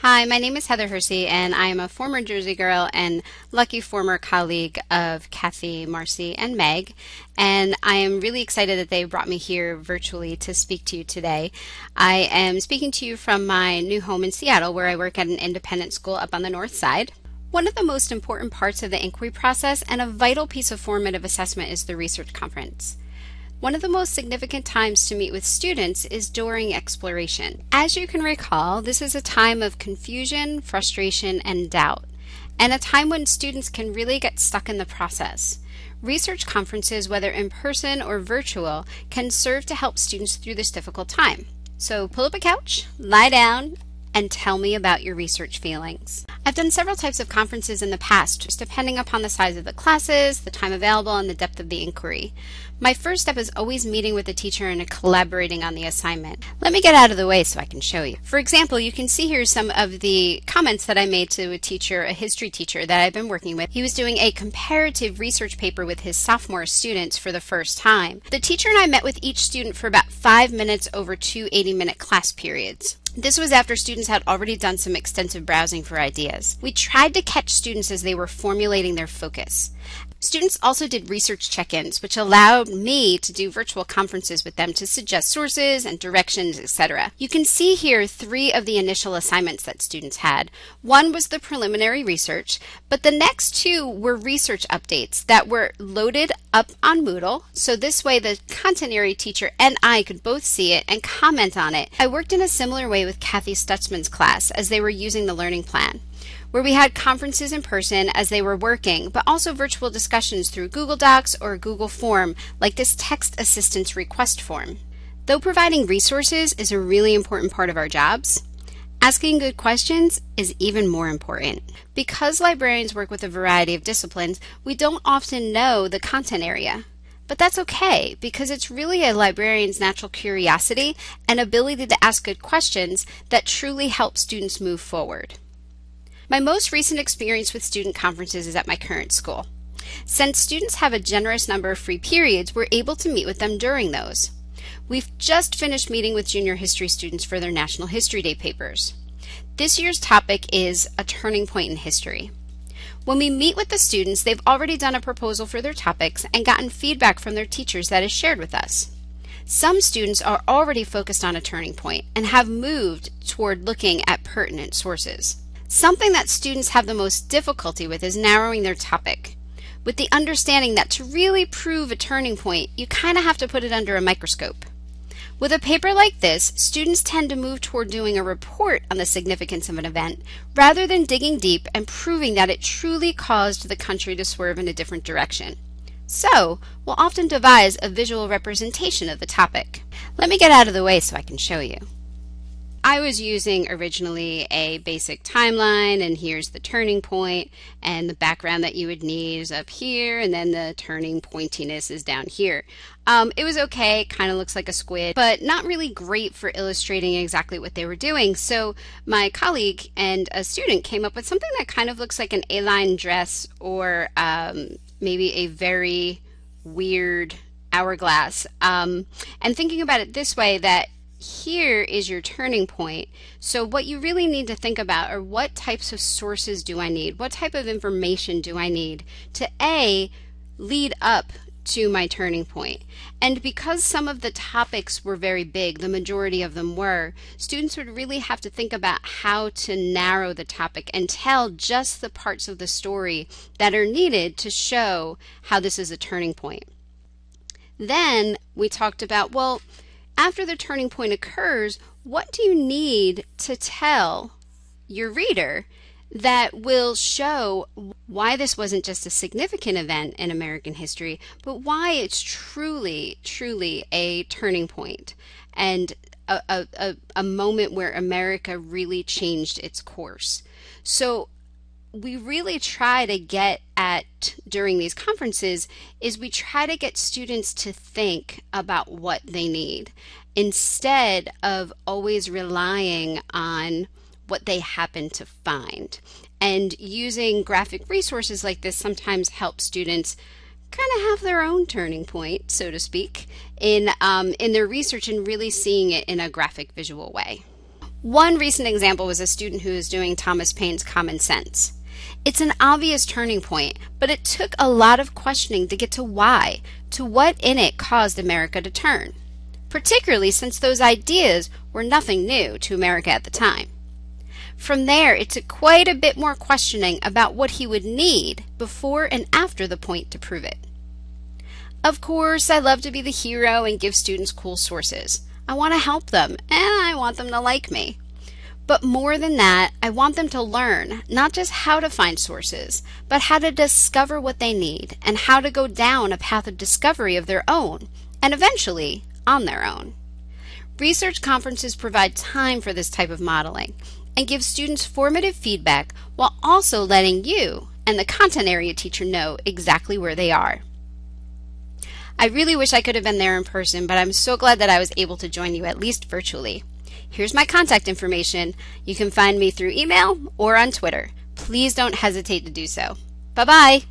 Hi, my name is Heather Hersey, and I am a former Jersey girl and lucky former colleague of Kathy, Marcy, and Meg. And I am really excited that they brought me here virtually to speak to you today. I am speaking to you from my new home in Seattle, where I work at an independent school up on the north side. One of the most important parts of the inquiry process and a vital piece of formative assessment is the research conference. One of the most significant times to meet with students is during exploration. As you can recall, this is a time of confusion, frustration, and doubt, and a time when students can really get stuck in the process. Research conferences, whether in person or virtual, can serve to help students through this difficult time. So pull up a couch, lie down, and tell me about your research feelings. I've done several types of conferences in the past, just depending upon the size of the classes, the time available, and the depth of the inquiry. My first step is always meeting with the teacher and collaborating on the assignment. Let me get out of the way so I can show you. For example, you can see here some of the comments that I made to a teacher, a history teacher that I've been working with. He was doing a comparative research paper with his sophomore students for the first time. The teacher and I met with each student for about 5 minutes over two 80-minute class periods. This was after students had already done some extensive browsing for ideas. We tried to catch students as they were formulating their focus. Students also did research check-ins, which allowed me to do virtual conferences with them to suggest sources and directions, etc. You can see here 3 of the initial assignments that students had. One was the preliminary research, but the next 2 were research updates that were loaded up on Moodle, so this way the content area teacher and I could both see it and comment on it. I worked in a similar way with Kathy Stutzman's class as they were using the learning plan, where we had conferences in person as they were working, but also virtual discussions through Google Docs or a Google form, like this text assistance request form. Though providing resources is a really important part of our jobs, asking good questions is even more important. Because librarians work with a variety of disciplines, we don't often know the content area. But that's okay, because it's really a librarian's natural curiosity and ability to ask good questions that truly help students move forward. My most recent experience with student conferences is at my current school. Since students have a generous number of free periods, we're able to meet with them during those. We've just finished meeting with junior history students for their National History Day papers. This year's topic is a turning point in history. When we meet with the students, they've already done a proposal for their topics and gotten feedback from their teachers that is shared with us. Some students are already focused on a turning point and have moved toward looking at pertinent sources. Something that students have the most difficulty with is narrowing their topic, with the understanding that to really prove a turning point, you kind of have to put it under a microscope. With a paper like this, students tend to move toward doing a report on the significance of an event, rather than digging deep and proving that it truly caused the country to swerve in a different direction. So, we'll often devise a visual representation of the topic. Let me get out of the way so I can show you. I was using originally a basic timeline, and here's the turning point, and the background that you would need is up here, and then the turning pointiness is down here. It was okay, kind of looks like a squid, but not really great for illustrating exactly what they were doing. So my colleague and a student came up with something that kind of looks like an A-line dress, or maybe a very weird hourglass. And thinking about it this way, that here is your turning point. So what you really need to think about are, what types of sources do I need? What type of information do I need to lead up to my turning point? And because some of the topics were very big, the majority of them were, students would really have to think about how to narrow the topic and tell just the parts of the story that are needed to show how this is a turning point. Then we talked about, well, after the turning point occurs, what do you need to tell your reader that will show why this wasn't just a significant event in American history, but why it's truly, truly a turning point and a moment where America really changed its course. So we really try to get at, during these conferences, is we try to get students to think about what they need instead of always relying on what they happen to find. And using graphic resources like this sometimes helps students kind of have their own turning point, so to speak, in their research and really seeing it in a graphic visual way. One recent example was a student who was doing Thomas Paine's Common Sense. It's an obvious turning point, but it took a lot of questioning to get to why, to what in it caused America to turn, particularly since those ideas were nothing new to America at the time. From there, it took quite a bit more questioning about what he would need before and after the point to prove it. Of course, I love to be the hero and give students cool sources. I want to help them, and I want them to like me. But more than that, I want them to learn not just how to find sources, but how to discover what they need and how to go down a path of discovery of their own, and eventually on their own. Research conferences provide time for this type of modeling and give students formative feedback while also letting you and the content area teacher know exactly where they are. I really wish I could have been there in person, but I'm so glad that I was able to join you at least virtually. Here's my contact information. You can find me through email or on Twitter. Please don't hesitate to do so. Bye-bye.